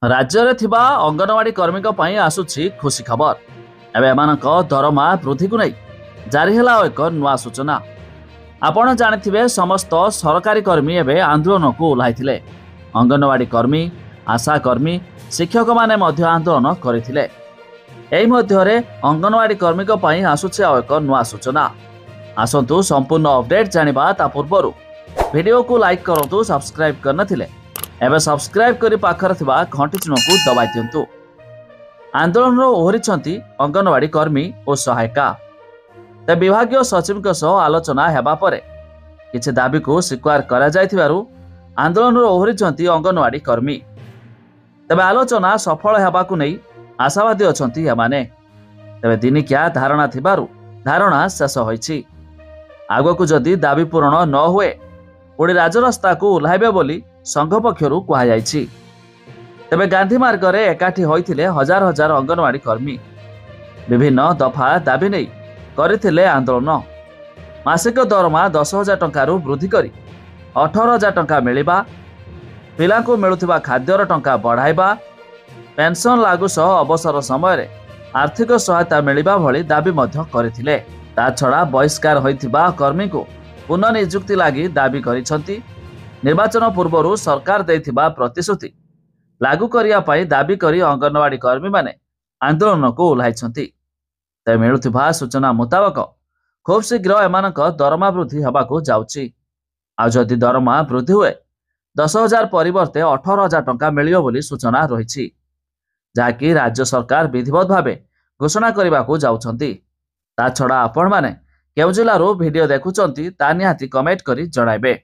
राज्य थिबा अंगनवाड़ी कर्मी आसुछि खुशी खबर। एबे एमानक दरमा वृद्धि को नहीं जारी है एक नुआ सूचना। आपण जानिथिबे समस्त सरकारी कर्मी एबे आंदोलन को ओह्लाइथिले। अंगनवाड़ी कर्मी, आशा कर्मी, शिक्षक माने मध्य आंदोलन करथिले। एही मध्यरे अंगनवाड़ी कर्मी आसुछि एक नुआ सूचना। आसंतु संपूर्ण अपडेट जानिबा ता पूर्वरु वीडियो को लाइक करंतु, सब्सक्राइब करनथिले एबे सब्सक्राइब करी पाखर थिबा घंटी चिन्ह को दबाई दियंतु। आंदोलन ओहरिछंती अंगनवाड़ी कर्मी और सहायिका। ते विभागीय सचिव आलोचना हेबा परे किछि दाबी को स्वीकार करा जायथिबारु आंदोलन ओहरिछंती अंगनवाड़ी कर्मी। तबे आलोचना सफल हेबाकु नै आशावादी अछंती एमाने। तबे दिनिकिया धारणा थिबारु धारणा शेष होईछि। आगकु जदि दाबी पूरण न हुए पुणी राजरास्ता को ओह्लाइबे बोली संघ पक्षरु कहा जायछि। तबे गांधी मार्ग रे एकाठी होइथिले हजार हजार अंगनवाड़ी कर्मी। विभिन्न दफा दाबी नै करथिले आंदोलन। मासिक दरमा 10,000 टंकारु वृद्धि करी 18,000 टंका मिलिबा, पिला को मिलुथिबा खाद्यर टंका बढ़ाइबा, पेंशन लागू सह अवसर समय आर्थिक सहायता मिलिबा भली दाबी मध्य करथिले। ता छड़ा बहिष्कार होइथिबा कर्मी को पुनर्नियुक्ति लागि दाबी करिसंती। निर्वाचन पूर्वरु सरकार देइथिबा प्रतिश्रुति लागू करिया पाई दाबी करी अंगनवाड़ी कर्मी माने आंदोलन को ओह्लाइछंती। ते मिलुथिबा सूचना मुताबक खूब शीघ्र एमानक दरमा वृद्धि हेबाकु जाउछि। आ जदि दरमा वृद्धि हुए 10,000 परिवर्ते 18,000 टंका मिलियो बोली सूचना रहिछि, जाकि राज्य सरकार विधिवत भावे घोषणा करबाकु जाउछंती। ता छड़ा आपण माने केउ जिल्लारो वीडियो देखुचंती ता निहाती कमेंट करी जणाइबे।